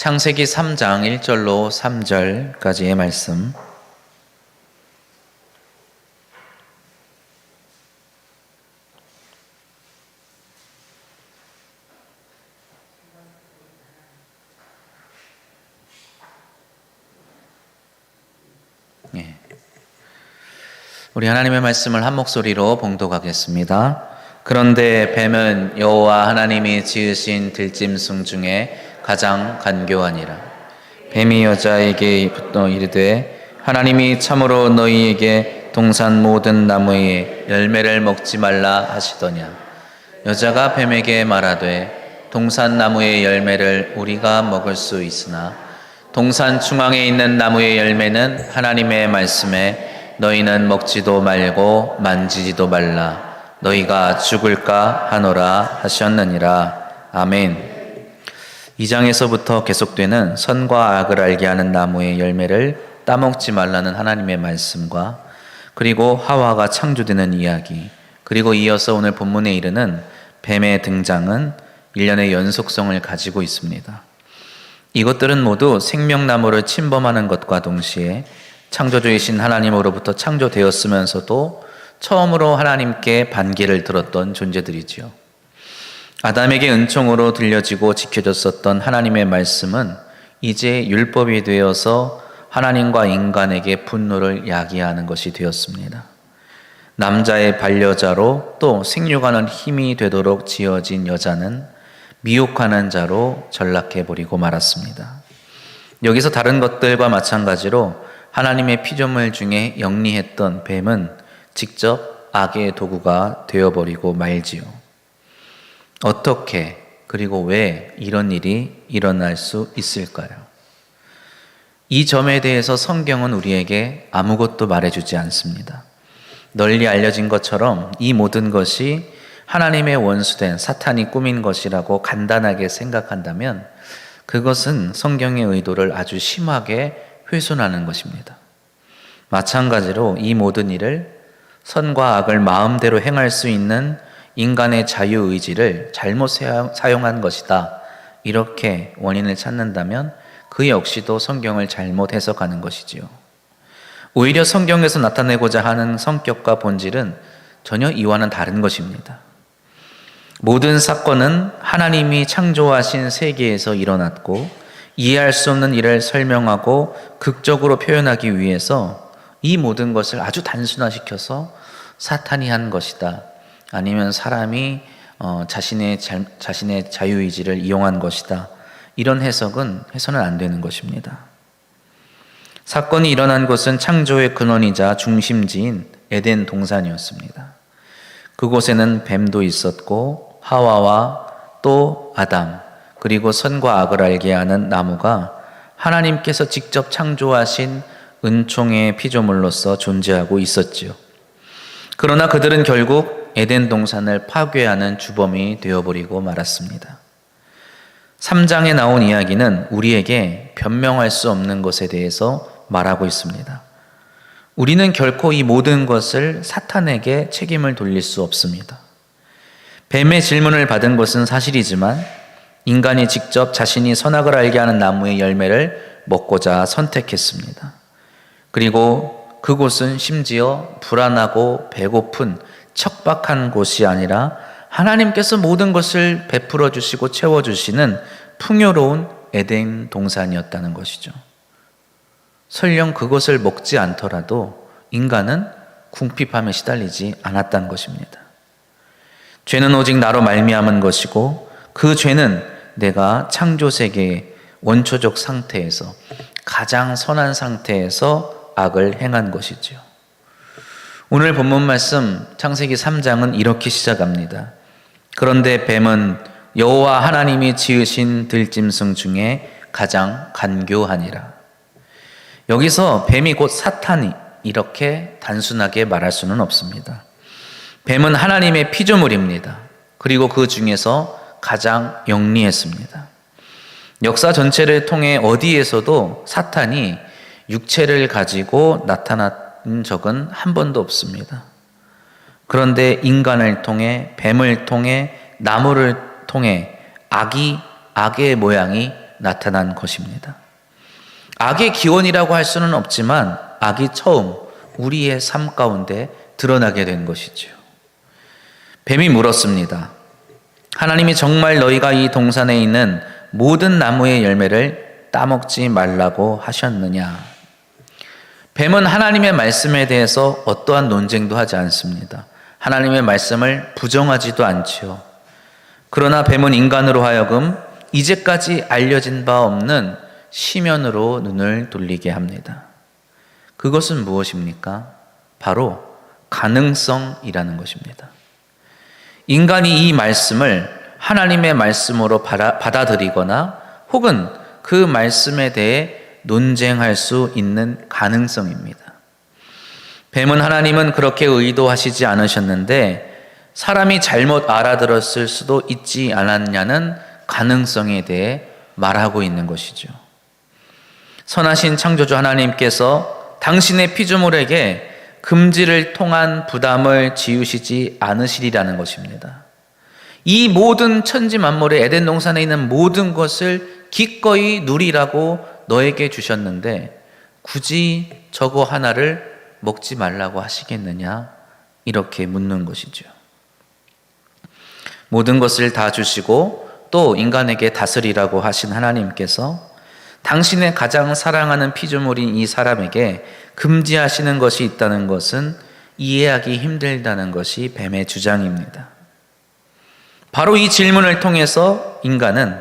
창세기 3장 1절로 3절까지의 말씀. 우리 하나님의 말씀을 한 목소리로 봉독하겠습니다. 그런데 뱀은 여호와 하나님이 지으신 들짐승 중에 가장 간교하니라. 뱀이 여자에게 이르되 하나님이 참으로 너희에게 동산 모든 나무의 열매를 먹지 말라 하시더냐. 여자가 뱀에게 말하되 동산 나무의 열매를 우리가 먹을 수 있으나 동산 중앙에 있는 나무의 열매는 하나님의 말씀에 너희는 먹지도 말고 만지지도 말라. 너희가 죽을까 하노라 하셨느니라. 아멘. 2장에서부터 계속되는 선과 악을 알게 하는 나무의 열매를 따먹지 말라는 하나님의 말씀과, 그리고 하와가 창조되는 이야기, 그리고 이어서 오늘 본문에 이르는 뱀의 등장은 일련의 연속성을 가지고 있습니다. 이것들은 모두 생명나무를 침범하는 것과 동시에 창조주이신 하나님으로부터 창조되었으면서도 처음으로 하나님께 반기를 들었던 존재들이지요. 아담에게 은총으로 들려지고 지켜졌었던 하나님의 말씀은 이제 율법이 되어서 하나님과 인간에게 분노를 야기하는 것이 되었습니다. 남자의 반려자로 또 생육하는 힘이 되도록 지어진 여자는 미혹하는 자로 전락해버리고 말았습니다. 여기서 다른 것들과 마찬가지로 하나님의 피조물 중에 영리했던 뱀은 직접 악의 도구가 되어버리고 말지요. 어떻게, 그리고 왜 이런 일이 일어날 수 있을까요? 이 점에 대해서 성경은 우리에게 아무것도 말해주지 않습니다. 널리 알려진 것처럼 이 모든 것이 하나님의 원수된 사탄이 꾸민 것이라고 간단하게 생각한다면 그것은 성경의 의도를 아주 심하게 훼손하는 것입니다. 마찬가지로 이 모든 일을 선과 악을 마음대로 행할 수 있는 인간의 자유의지를 잘못 사용한 것이다, 이렇게 원인을 찾는다면 그 역시도 성경을 잘못 해석하는 것이지요. 오히려 성경에서 나타내고자 하는 성격과 본질은 전혀 이와는 다른 것입니다. 모든 사건은 하나님이 창조하신 세계에서 일어났고, 이해할 수 없는 일을 설명하고 극적으로 표현하기 위해서 이 모든 것을 아주 단순화시켜서 사탄이 한 것이다, 아니면 사람이 자신의 자유의지를 이용한 것이다, 이런 해석은 해서는 안 되는 것입니다. 사건이 일어난 곳은 창조의 근원이자 중심지인 에덴 동산이었습니다. 그곳에는 뱀도 있었고 하와와 또 아담, 그리고 선과 악을 알게 하는 나무가 하나님께서 직접 창조하신 은총의 피조물로서 존재하고 있었지요. 그러나 그들은 결국 에덴 동산을 파괴하는 주범이 되어버리고 말았습니다. 3장에 나온 이야기는 우리에게 변명할 수 없는 것에 대해서 말하고 있습니다. 우리는 결코 이 모든 것을 사탄에게 책임을 돌릴 수 없습니다. 뱀의 질문을 받은 것은 사실이지만 인간이 직접 자신이 선악을 알게 하는 나무의 열매를 먹고자 선택했습니다. 그리고 그곳은 심지어 불안하고 배고픈 척박한 곳이 아니라 하나님께서 모든 것을 베풀어 주시고 채워주시는 풍요로운 에덴 동산이었다는 것이죠. 설령 그것을 먹지 않더라도 인간은 궁핍함에 시달리지 않았다는 것입니다. 죄는 오직 나로 말미암은 것이고, 그 죄는 내가 창조세계의 원초적 상태에서, 가장 선한 상태에서 악을 행한 것이지요. 오늘 본문 말씀 창세기 3장은 이렇게 시작합니다. 그런데 뱀은 여호와 하나님이 지으신 들짐승 중에 가장 간교하니라. 여기서 뱀이 곧 사탄이, 이렇게 단순하게 말할 수는 없습니다. 뱀은 하나님의 피조물입니다. 그리고 그 중에서 가장 영리했습니다. 역사 전체를 통해 어디에서도 사탄이 육체를 가지고 나타난 적은 한 번도 없습니다. 그런데 인간을 통해, 뱀을 통해, 나무를 통해 악의 모양이 나타난 것입니다. 악의 기원이라고 할 수는 없지만 악이 처음 우리의 삶 가운데 드러나게 된 것이죠. 뱀이 물었습니다. 하나님이 정말 너희가 이 동산에 있는 모든 나무의 열매를 따먹지 말라고 하셨느냐? 뱀은 하나님의 말씀에 대해서 어떠한 논쟁도 하지 않습니다. 하나님의 말씀을 부정하지도 않지요. 그러나 뱀은 인간으로 하여금 이제까지 알려진 바 없는 시면으로 눈을 돌리게 합니다. 그것은 무엇입니까? 바로 가능성이라는 것입니다. 인간이 이 말씀을 하나님의 말씀으로 받아들이거나 혹은 그 말씀에 대해 논쟁할 수 있는 가능성입니다. 뱀은 하나님은 그렇게 의도하시지 않으셨는데 사람이 잘못 알아들었을 수도 있지 않았냐는 가능성에 대해 말하고 있는 것이죠. 선하신 창조주 하나님께서 당신의 피조물에게 금지를 통한 부담을 지우시지 않으시리라는 것입니다. 이 모든 천지 만물의 에덴 동산에 있는 모든 것을 기꺼이 누리라고 너에게 주셨는데 굳이 저거 하나를 먹지 말라고 하시겠느냐? 이렇게 묻는 것이죠. 모든 것을 다 주시고 또 인간에게 다스리라고 하신 하나님께서 당신의 가장 사랑하는 피조물인 이 사람에게 금지하시는 것이 있다는 것은 이해하기 힘들다는 것이 뱀의 주장입니다. 바로 이 질문을 통해서 인간은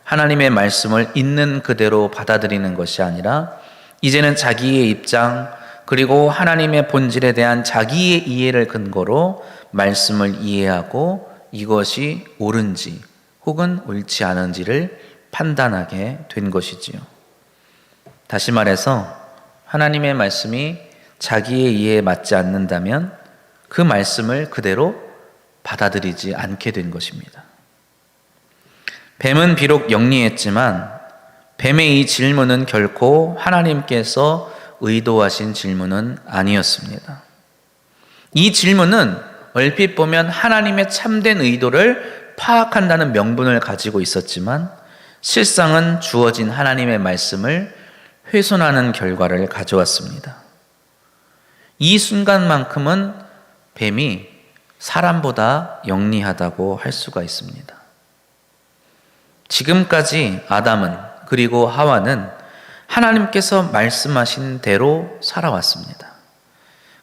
하나님의 말씀을 있는 그대로 받아들이는 것이 아니라 이제는 자기의 입장 그리고 하나님의 본질에 대한 자기의 이해를 근거로 말씀을 이해하고 이것이 옳은지 혹은 옳지 않은지를 판단하게 된 것이지요. 다시 말해서 하나님의 말씀이 자기의 이해에 맞지 않는다면 그 말씀을 그대로 받아들이지 않게 된 것입니다. 뱀은 비록 영리했지만 뱀의 이 질문은 결코 하나님께서 의도하신 질문은 아니었습니다. 이 질문은 얼핏 보면 하나님의 참된 의도를 파악한다는 명분을 가지고 있었지만 실상은 주어진 하나님의 말씀을 훼손하는 결과를 가져왔습니다. 이 순간만큼은 뱀이 사람보다 영리하다고 할 수가 있습니다. 지금까지 아담은 그리고 하와는 하나님께서 말씀하신 대로 살아왔습니다.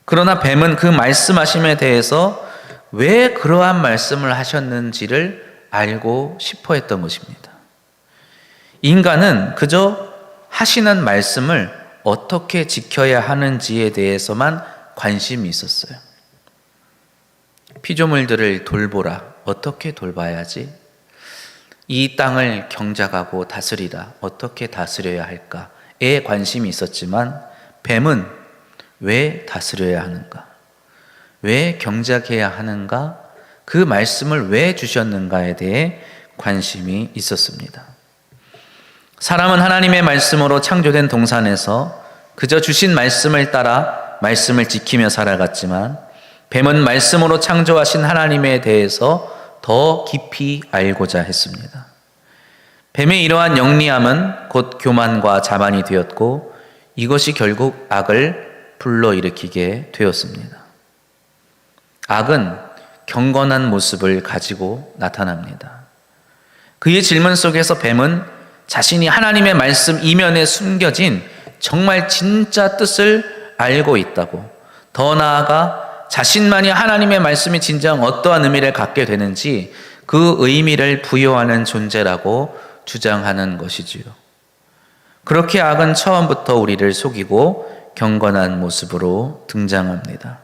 그러나 뱀은 그 말씀하심에 대해서 왜 그러한 말씀을 하셨는지를 알고 싶어 했던 것입니다. 인간은 그저 하시는 말씀을 어떻게 지켜야 하는지에 대해서만 관심이 있었어요. 피조물들을 돌보라. 어떻게 돌봐야지? 이 땅을 경작하고 다스리라. 어떻게 다스려야 할까에 관심이 있었지만 뱀은 왜 다스려야 하는가? 왜 경작해야 하는가? 그 말씀을 왜 주셨는가에 대해 관심이 있었습니다. 사람은 하나님의 말씀으로 창조된 동산에서 그저 주신 말씀을 따라 말씀을 지키며 살아갔지만 뱀은 말씀으로 창조하신 하나님에 대해서 더 깊이 알고자 했습니다. 뱀의 이러한 영리함은 곧 교만과 자만이 되었고 이것이 결국 악을 불러일으키게 되었습니다. 악은 경건한 모습을 가지고 나타납니다. 그의 질문 속에서 뱀은 자신이 하나님의 말씀 이면에 숨겨진 정말 진짜 뜻을 알고 있다고, 더 나아가 자신만이 하나님의 말씀이 진정 어떠한 의미를 갖게 되는지 그 의미를 부여하는 존재라고 주장하는 것이지요. 그렇게 악은 처음부터 우리를 속이고 경건한 모습으로 등장합니다.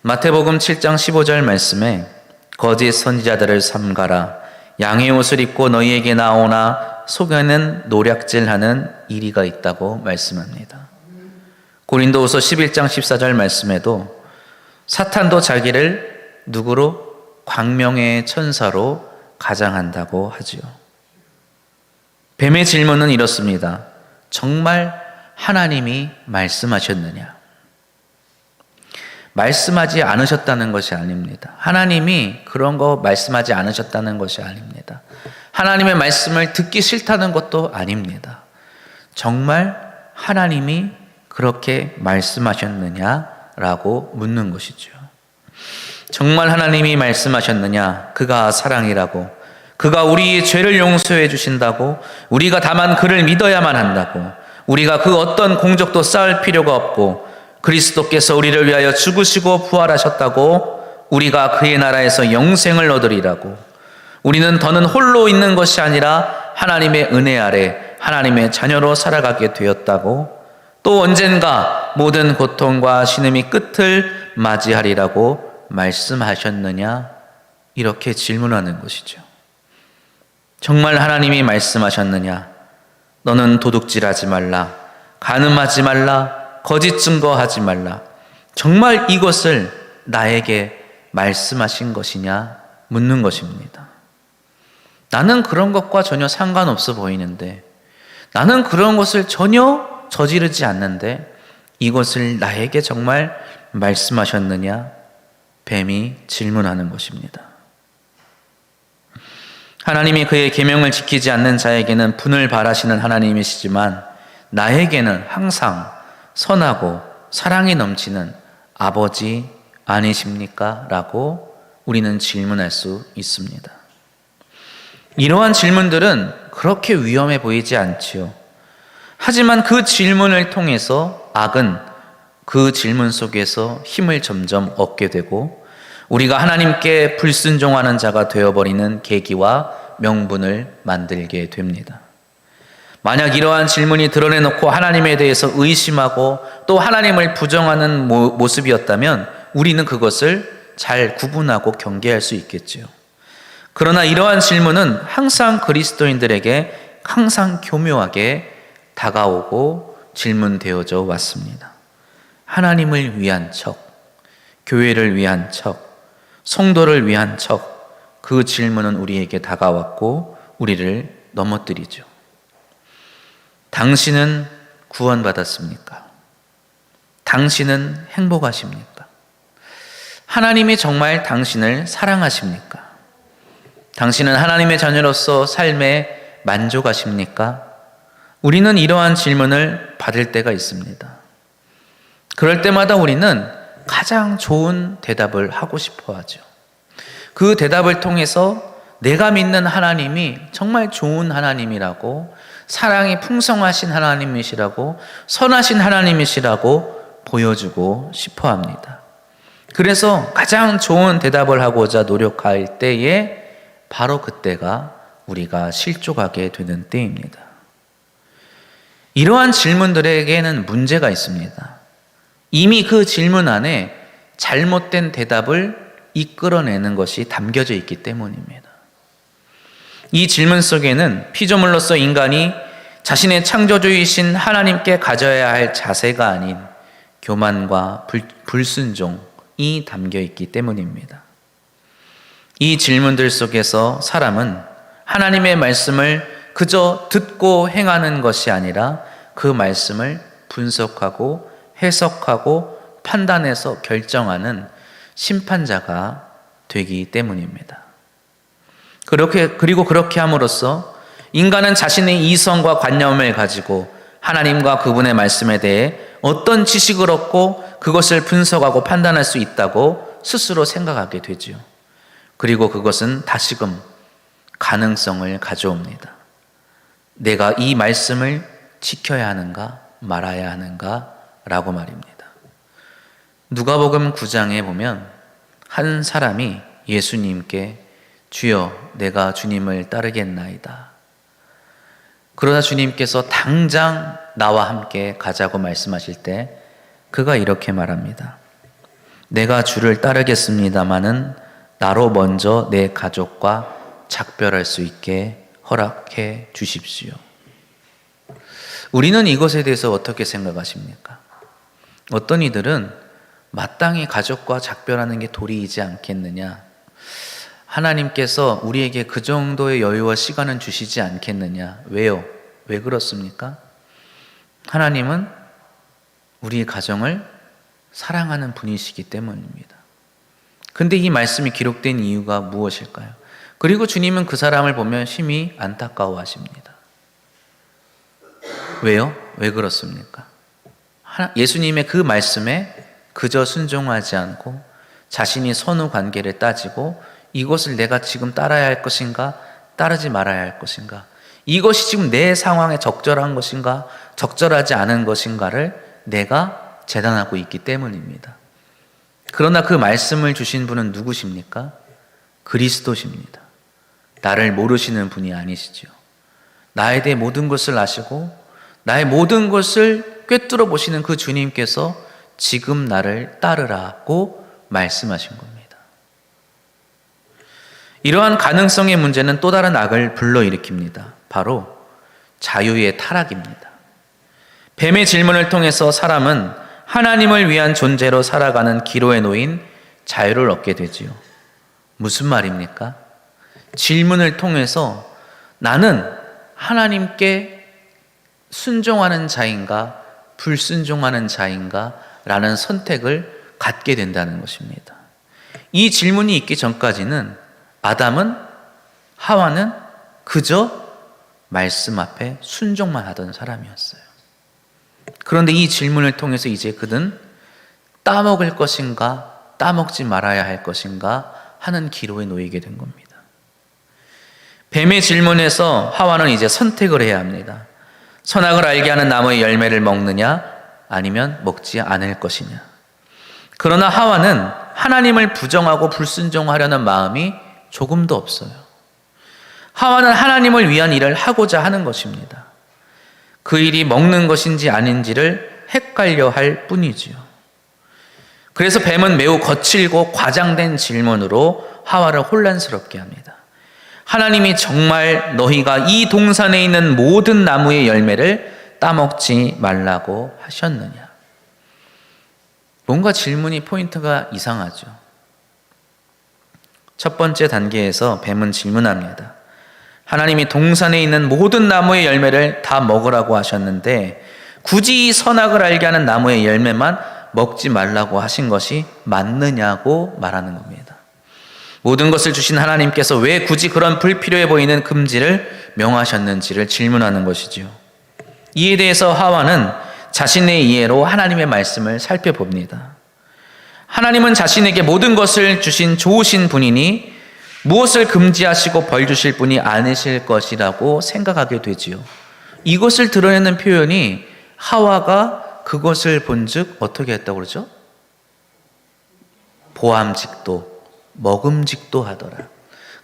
마태복음 7장 15절 말씀에 거짓 선지자들을 삼가라. 양의 옷을 입고 너희에게 나오나 속에는 노략질하는 이리가 있다고 말씀합니다. 고린도후서 11장 14절 말씀에도 사탄도 자기를 누구로? 광명의 천사로 가장한다고 하지요. 뱀의 질문은 이렇습니다. 정말 하나님이 말씀하셨느냐? 말씀하지 않으셨다는 것이 아닙니다. 하나님이 그런 거 말씀하지 않으셨다는 것이 아닙니다. 하나님의 말씀을 듣기 싫다는 것도 아닙니다. 정말 하나님이 그렇게 말씀하셨느냐라고 묻는 것이죠. 정말 하나님이 말씀하셨느냐? 그가 사랑이라고, 그가 우리의 죄를 용서해 주신다고, 우리가 다만 그를 믿어야만 한다고, 우리가 그 어떤 공적도 쌓을 필요가 없고 그리스도께서 우리를 위하여 죽으시고 부활하셨다고, 우리가 그의 나라에서 영생을 얻으리라고, 우리는 더는 홀로 있는 것이 아니라 하나님의 은혜 아래 하나님의 자녀로 살아가게 되었다고, 또 언젠가 모든 고통과 신음이 끝을 맞이하리라고 말씀하셨느냐? 이렇게 질문하는 것이죠. 정말 하나님이 말씀하셨느냐? 너는 도둑질하지 말라, 간음하지 말라, 거짓 증거하지 말라. 정말 이것을 나에게 말씀하신 것이냐? 묻는 것입니다. 나는 그런 것과 전혀 상관없어 보이는데, 나는 그런 것을 전혀 저지르지 않는데 이것을 나에게 정말 말씀하셨느냐? 뱀이 질문하는 것입니다. 하나님이 그의 계명을 지키지 않는 자에게는 분을 발하시는 하나님이시지만 나에게는 항상 선하고 사랑이 넘치는 아버지 아니십니까? 라고 우리는 질문할 수 있습니다. 이러한 질문들은 그렇게 위험해 보이지 않지요. 하지만 그 질문을 통해서 악은 그 질문 속에서 힘을 점점 얻게 되고 우리가 하나님께 불순종하는 자가 되어버리는 계기와 명분을 만들게 됩니다. 만약 이러한 질문이 드러내놓고 하나님에 대해서 의심하고 또 하나님을 부정하는 모습이었다면 우리는 그것을 잘 구분하고 경계할 수 있겠지요. 그러나 이러한 질문은 항상 그리스도인들에게 항상 교묘하게 다가오고 질문되어져 왔습니다. 하나님을 위한 척, 교회를 위한 척, 성도를 위한 척, 그 질문은 우리에게 다가왔고 우리를 넘어뜨리죠. 당신은 구원받았습니까? 당신은 행복하십니까? 하나님이 정말 당신을 사랑하십니까? 당신은 하나님의 자녀로서 삶에 만족하십니까? 우리는 이러한 질문을 받을 때가 있습니다. 그럴 때마다 우리는 가장 좋은 대답을 하고 싶어 하죠. 그 대답을 통해서 내가 믿는 하나님이 정말 좋은 하나님이라고, 사랑이 풍성하신 하나님이시라고, 선하신 하나님이시라고 보여주고 싶어 합니다. 그래서 가장 좋은 대답을 하고자 노력할 때에 바로 그때가 우리가 실족하게 되는 때입니다. 이러한 질문들에게는 문제가 있습니다. 이미 그 질문 안에 잘못된 대답을 이끌어내는 것이 담겨져 있기 때문입니다. 이 질문 속에는 피조물로서 인간이 자신의 창조주이신 하나님께 가져야 할 자세가 아닌 교만과 불순종이 담겨 있기 때문입니다. 이 질문들 속에서 사람은 하나님의 말씀을 그저 듣고 행하는 것이 아니라 그 말씀을 분석하고 해석하고 판단해서 결정하는 심판자가 되기 때문입니다. 그리고 그렇게 함으로써 인간은 자신의 이성과 관념을 가지고 하나님과 그분의 말씀에 대해 어떤 지식을 얻고 그것을 분석하고 판단할 수 있다고 스스로 생각하게 되지요. 그리고 그것은 다시금 가능성을 가져옵니다. 내가 이 말씀을 지켜야 하는가 말아야 하는가 라고 말입니다. 누가복음 9장에 보면 한 사람이 예수님께 주여 내가 주님을 따르겠나이다. 그러다 주님께서 당장 나와 함께 가자고 말씀하실 때 그가 이렇게 말합니다. 내가 주를 따르겠습니다마는 나로 먼저 내 가족과 작별할 수 있게 허락해 주십시오. 우리는 이것에 대해서 어떻게 생각하십니까? 어떤 이들은 마땅히 가족과 작별하는 게 도리이지 않겠느냐, 하나님께서 우리에게 그 정도의 여유와 시간은 주시지 않겠느냐. 왜요? 왜 그렇습니까? 하나님은 우리의 가정을 사랑하는 분이시기 때문입니다. 근데 이 말씀이 기록된 이유가 무엇일까요? 그리고 주님은 그 사람을 보면 심히 안타까워하십니다. 왜요? 왜 그렇습니까? 예수님의 그 말씀에 그저 순종하지 않고 자신이 선후 관계를 따지고 이것을 내가 지금 따라야 할 것인가, 따르지 말아야 할 것인가, 이것이 지금 내 상황에 적절한 것인가, 적절하지 않은 것인가를 내가 재단하고 있기 때문입니다. 그러나 그 말씀을 주신 분은 누구십니까? 그리스도십니다. 나를 모르시는 분이 아니시죠. 나에 대해 모든 것을 아시고 나의 모든 것을 꿰뚫어 보시는 그 주님께서 지금 나를 따르라고 말씀하신 겁니다. 이러한 가능성의 문제는 또 다른 악을 불러일으킵니다. 바로 자유의 타락입니다. 뱀의 질문을 통해서 사람은 하나님을 위한 존재로 살아가는 기로에 놓인 자유를 얻게 되지요. 무슨 말입니까? 질문을 통해서 나는 하나님께 순종하는 자인가 불순종하는 자인가 라는 선택을 갖게 된다는 것입니다. 이 질문이 있기 전까지는 아담은, 하와는 그저 말씀 앞에 순종만 하던 사람이었어요. 그런데 이 질문을 통해서 이제 그는 따먹을 것인가 따먹지 말아야 할 것인가 하는 기로에 놓이게 된 겁니다. 뱀의 질문에서 하와는 이제 선택을 해야 합니다. 선악을 알게 하는 나무의 열매를 먹느냐 아니면 먹지 않을 것이냐. 그러나 하와는 하나님을 부정하고 불순종하려는 마음이 조금도 없어요. 하와는 하나님을 위한 일을 하고자 하는 것입니다. 그 일이 먹는 것인지 아닌지를 헷갈려 할 뿐이지요. 그래서 뱀은 매우 거칠고 과장된 질문으로 하와를 혼란스럽게 합니다. 하나님이 정말 너희가 이 동산에 있는 모든 나무의 열매를 따먹지 말라고 하셨느냐? 뭔가 질문이 포인트가 이상하죠. 첫 번째 단계에서 뱀은 질문합니다. 하나님이 동산에 있는 모든 나무의 열매를 다 먹으라고 하셨는데 굳이 이 선악을 알게 하는 나무의 열매만 먹지 말라고 하신 것이 맞느냐고 말하는 겁니다. 모든 것을 주신 하나님께서 왜 굳이 그런 불필요해 보이는 금지를 명하셨는지를 질문하는 것이지요. 이에 대해서 하와는 자신의 이해로 하나님의 말씀을 살펴봅니다. 하나님은 자신에게 모든 것을 주신 좋으신 분이니 무엇을 금지하시고 벌 주실 분이 아니실 것이라고 생각하게 되지요. 이것을 드러내는 표현이 하와가 그것을 본즉 어떻게 했다고 그러죠? 보암직도, 먹음직도 하더라.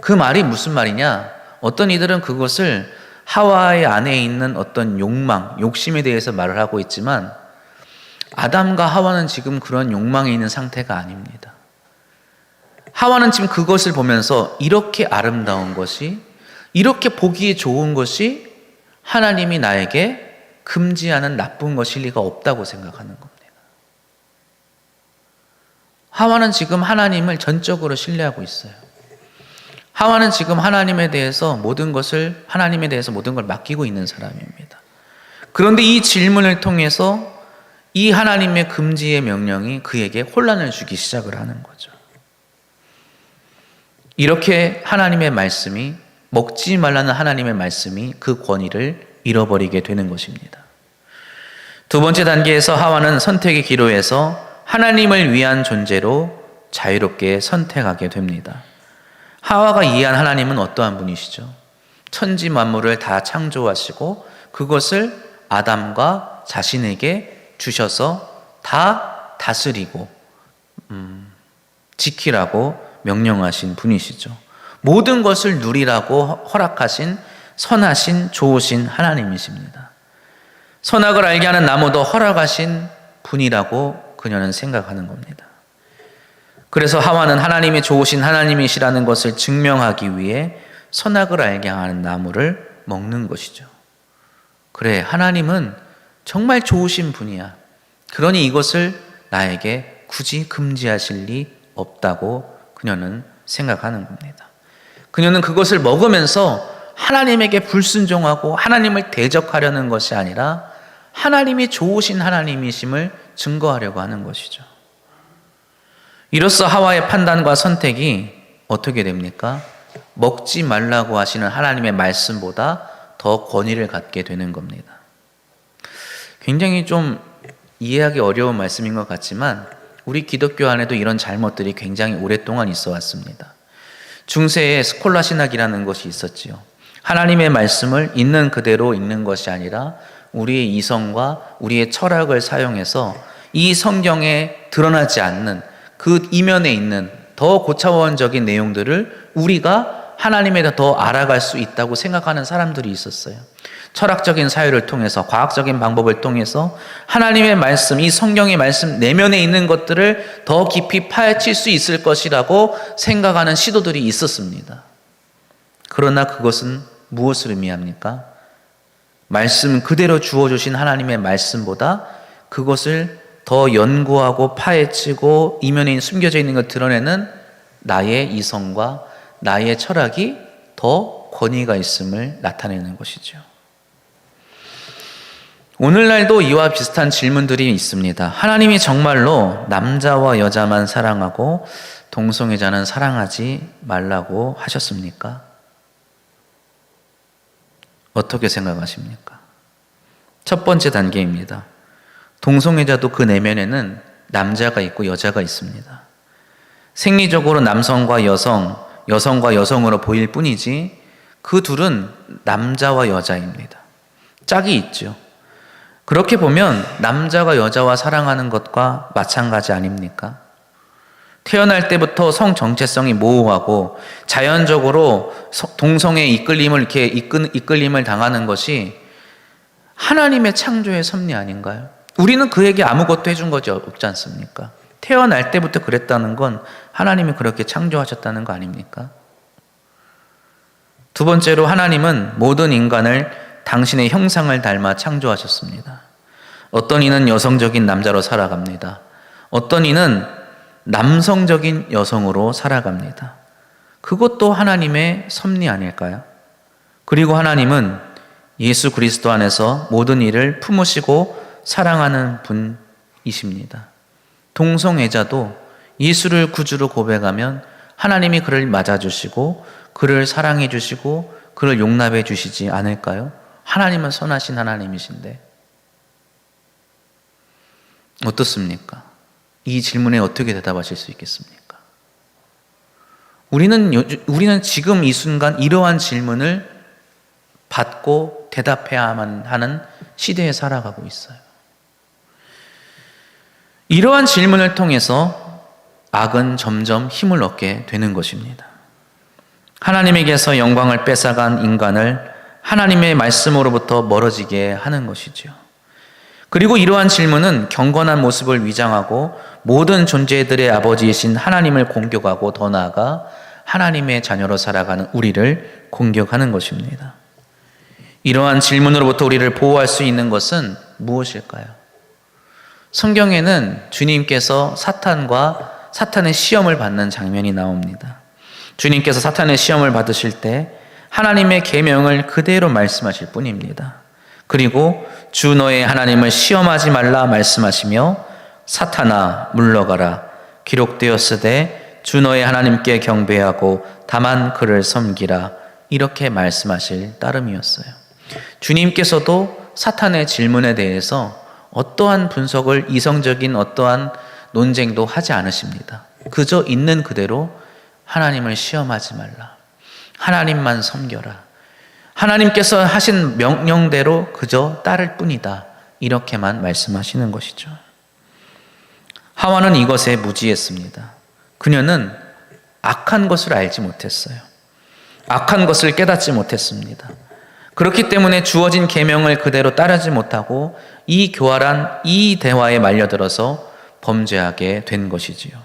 그 말이 무슨 말이냐? 어떤 이들은 그것을 하와의 안에 있는 어떤 욕망, 욕심에 대해서 말을 하고 있지만 아담과 하와는 지금 그런 욕망에 있는 상태가 아닙니다. 하와는 지금 그것을 보면서 이렇게 아름다운 것이, 이렇게 보기에 좋은 것이 하나님이 나에게 금지하는 나쁜 것일 리가 없다고 생각하는 겁니다. 하와는 지금 하나님을 전적으로 신뢰하고 있어요. 하와는 지금 하나님에 대해서 모든 걸 맡기고 있는 사람입니다. 그런데 이 질문을 통해서 이 하나님의 금지의 명령이 그에게 혼란을 주기 시작을 하는 거죠. 이렇게 하나님의 말씀이, 먹지 말라는 하나님의 말씀이 그 권위를 잃어버리게 되는 것입니다. 두 번째 단계에서 하와는 선택의 기로에서 하나님을 위한 존재로 자유롭게 선택하게 됩니다. 하와가 이해한 하나님은 어떠한 분이시죠? 천지 만물을 다 창조하시고 그것을 아담과 자신에게 주셔서 다 다스리고 지키라고 명령하신 분이시죠. 모든 것을 누리라고 허락하신 선하신 좋으신 하나님이십니다. 선악을 알게 하는 나무도 허락하신 분이라고 그녀는 생각하는 겁니다. 그래서 하와는 하나님이 좋으신 하나님이시라는 것을 증명하기 위해 선악을 알게 하는 나무를 먹는 것이죠. 그래, 하나님은 정말 좋으신 분이야. 그러니 이것을 나에게 굳이 금지하실 리 없다고 그녀는 생각하는 겁니다. 그녀는 그것을 먹으면서 하나님에게 불순종하고 하나님을 대적하려는 것이 아니라 하나님이 좋으신 하나님이심을 증거하려고 하는 것이죠. 이로써 하와의 판단과 선택이 어떻게 됩니까? 먹지 말라고 하시는 하나님의 말씀보다 더 권위를 갖게 되는 겁니다. 굉장히 좀 이해하기 어려운 말씀인 것 같지만 우리 기독교 안에도 이런 잘못들이 굉장히 오랫동안 있어 왔습니다. 중세에 스콜라 신학이라는 것이 있었지요. 하나님의 말씀을 있는 그대로 읽는 것이 아니라 우리의 이성과 우리의 철학을 사용해서 이 성경에 드러나지 않는 그 이면에 있는 더 고차원적인 내용들을 우리가 하나님에 더 알아갈 수 있다고 생각하는 사람들이 있었어요. 철학적인 사유를 통해서, 과학적인 방법을 통해서 하나님의 말씀, 이 성경의 말씀 내면에 있는 것들을 더 깊이 파헤칠 수 있을 것이라고 생각하는 시도들이 있었습니다. 그러나 그것은 무엇을 의미합니까? 말씀 그대로 주어주신 하나님의 말씀보다 그것을 더 연구하고 파헤치고 이면에 숨겨져 있는 걸 드러내는 나의 이성과 나의 철학이 더 권위가 있음을 나타내는 것이죠. 오늘날도 이와 비슷한 질문들이 있습니다. 하나님이 정말로 남자와 여자만 사랑하고 동성애자는 사랑하지 말라고 하셨습니까? 어떻게 생각하십니까? 첫 번째 단계입니다. 동성애자도 그 내면에는 남자가 있고 여자가 있습니다. 생리적으로 남성과 여성, 여성과 여성으로 보일 뿐이지 그 둘은 남자와 여자입니다. 짝이 있죠. 그렇게 보면 남자가 여자와 사랑하는 것과 마찬가지 아닙니까? 태어날 때부터 성 정체성이 모호하고 자연적으로 동성의 이끌림을 당하는 것이 하나님의 창조의 섭리 아닌가요? 우리는 그에게 아무것도 해준 것이 없지 않습니까? 태어날 때부터 그랬다는 건 하나님이 그렇게 창조하셨다는 거 아닙니까? 두 번째로 하나님은 모든 인간을 당신의 형상을 닮아 창조하셨습니다. 어떤 이는 여성적인 남자로 살아갑니다. 어떤 이는 남성적인 여성으로 살아갑니다. 그것도 하나님의 섭리 아닐까요? 그리고 하나님은 예수 그리스도 안에서 모든 일을 품으시고 사랑하는 분이십니다. 동성애자도 예수를 구주로 고백하면 하나님이 그를 맞아주시고 그를 사랑해 주시고 그를 용납해 주시지 않을까요? 하나님은 선하신 하나님이신데 어떻습니까? 이 질문에 어떻게 대답하실 수 있겠습니까? 우리는 지금 이 순간 이러한 질문을 받고 대답해야만 하는 시대에 살아가고 있어요. 이러한 질문을 통해서 악은 점점 힘을 얻게 되는 것입니다. 하나님에게서 영광을 뺏어간 인간을 하나님의 말씀으로부터 멀어지게 하는 것이죠. 그리고 이러한 질문은 경건한 모습을 위장하고 모든 존재들의 아버지이신 하나님을 공격하고 더 나아가 하나님의 자녀로 살아가는 우리를 공격하는 것입니다. 이러한 질문으로부터 우리를 보호할 수 있는 것은 무엇일까요? 성경에는 주님께서 사탄과 사탄의 시험을 받는 장면이 나옵니다. 주님께서 사탄의 시험을 받으실 때 하나님의 계명을 그대로 말씀하실 뿐입니다. 그리고 주 너의 하나님을 시험하지 말라 말씀하시며 사탄아 물러가라 기록되었으되 주 너의 하나님께 경배하고 다만 그를 섬기라 이렇게 말씀하실 따름이었어요. 주님께서도 사탄의 질문에 대해서 어떠한 분석을 이성적인 어떠한 논쟁도 하지 않으십니다. 그저 있는 그대로 하나님을 시험하지 말라. 하나님만 섬겨라. 하나님께서 하신 명령대로 그저 따를 뿐이다. 이렇게만 말씀하시는 것이죠. 하와는 이것에 무지했습니다. 그녀는 악한 것을 알지 못했어요. 악한 것을 깨닫지 못했습니다. 그렇기 때문에 주어진 계명을 그대로 따르지 못하고 이 교활한 이 대화에 말려들어서 범죄하게 된 것이지요.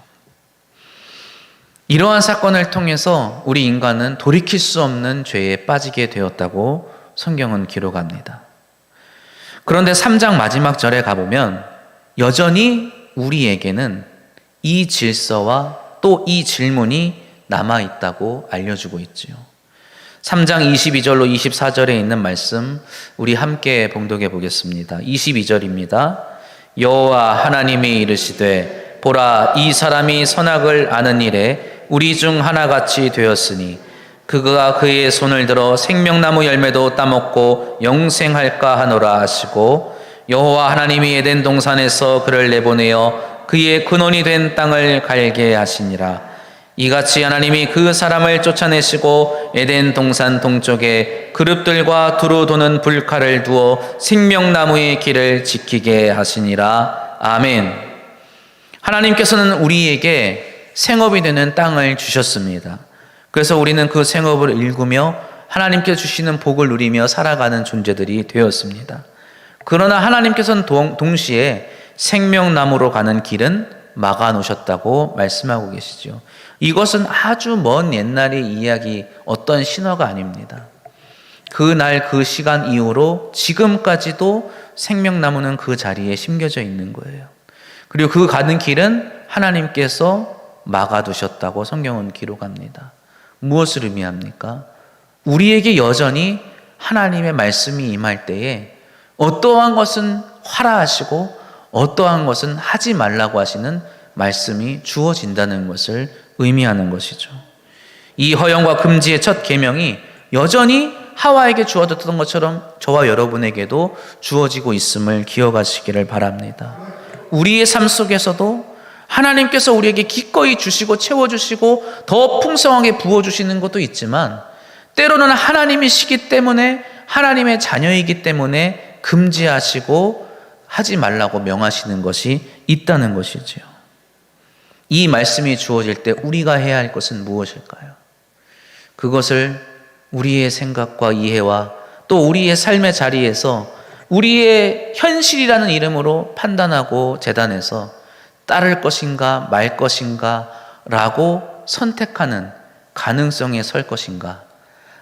이러한 사건을 통해서 우리 인간은 돌이킬 수 없는 죄에 빠지게 되었다고 성경은 기록합니다. 그런데 3장 마지막 절에 가보면 여전히 우리에게는 이 질서와 또 이 질문이 남아있다고 알려주고 있지요. 3장 22절로 24절에 있는 말씀 우리 함께 봉독해 보겠습니다. 22절입니다. 여호와 하나님이 이르시되 보라 이 사람이 선악을 아는 일에 우리 중 하나같이 되었으니 그가 그의 손을 들어 생명나무 열매도 따먹고 영생할까 하노라 하시고 여호와 하나님이 에덴 동산에서 그를 내보내어 그의 근원이 된 땅을 갈게 하시니라. 이같이 하나님이 그 사람을 쫓아내시고 에덴 동산 동쪽에 그룹들과 두루 도는 불칼을 두어 생명나무의 길을 지키게 하시니라. 아멘. 하나님께서는 우리에게 생업이 되는 땅을 주셨습니다. 그래서 우리는 그 생업을 일구며 하나님께 주시는 복을 누리며 살아가는 존재들이 되었습니다. 그러나 하나님께서는 동시에 생명나무로 가는 길은 막아 놓으셨다고 말씀하고 계시죠. 이것은 아주 먼 옛날의 이야기, 어떤 신화가 아닙니다. 그날 그 시간 이후로 지금까지도 생명나무는 그 자리에 심겨져 있는 거예요. 그리고 그 가는 길은 하나님께서 막아두셨다고 성경은 기록합니다. 무엇을 의미합니까? 우리에게 여전히 하나님의 말씀이 임할 때에 어떠한 것은 하라 하시고 어떠한 것은 하지 말라고 하시는 말씀이 주어진다는 것을 의미하는 것이죠. 이 허용과 금지의 첫 계명이 여전히 하와에게 주어졌던 것처럼 저와 여러분에게도 주어지고 있음을 기억하시기를 바랍니다. 우리의 삶 속에서도 하나님께서 우리에게 기꺼이 주시고 채워주시고 더 풍성하게 부어주시는 것도 있지만 때로는 하나님이시기 때문에 하나님의 자녀이기 때문에 금지하시고 하지 말라고 명하시는 것이 있다는 것이지요. 이 말씀이 주어질 때 우리가 해야 할 것은 무엇일까요? 그것을 우리의 생각과 이해와 또 우리의 삶의 자리에서 우리의 현실이라는 이름으로 판단하고 재단해서 따를 것인가 말 것인가 라고 선택하는 가능성에 설 것인가,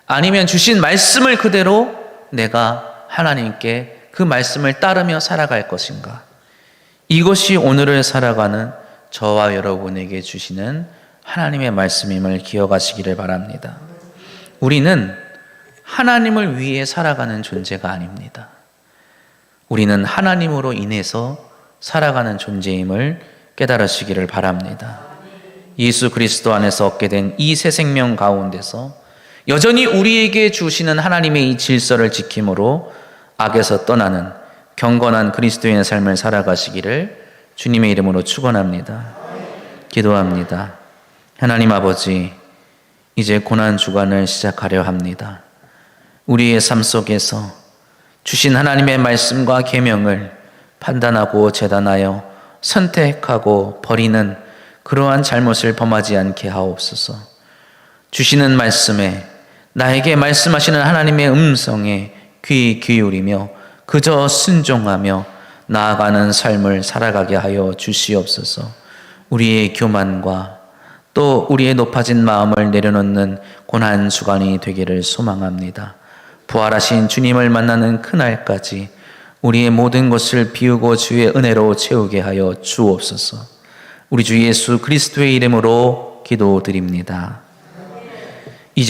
아니면 주신 말씀을 그대로 내가 하나님께 그 말씀을 따르며 살아갈 것인가. 이것이 오늘을 살아가는 저와 여러분에게 주시는 하나님의 말씀임을 기억하시기를 바랍니다. 우리는 하나님을 위해 살아가는 존재가 아닙니다. 우리는 하나님으로 인해서 살아가는 존재임을 깨달으시기를 바랍니다. 예수 그리스도 안에서 얻게 된 이 새 생명 가운데서 여전히 우리에게 주시는 하나님의 이 질서를 지킴으로 악에서 떠나는 경건한 그리스도인의 삶을 살아가시기를 주님의 이름으로 축원합니다. 기도합니다. 하나님 아버지, 이제 고난주간을 시작하려 합니다. 우리의 삶 속에서 주신 하나님의 말씀과 계명을 판단하고 재단하여 선택하고 버리는 그러한 잘못을 범하지 않게 하옵소서. 주시는 말씀에, 나에게 말씀하시는 하나님의 음성에 귀 기울이며 그저 순종하며 나아가는 삶을 살아가게 하여 주시옵소서. 우리의 교만과 또 우리의 높아진 마음을 내려놓는 고난 주간이 되기를 소망합니다. 부활하신 주님을 만나는 그날까지 우리의 모든 것을 비우고 주의 은혜로 채우게 하여 주옵소서. 우리 주 예수 그리스도의 이름으로 기도드립니다.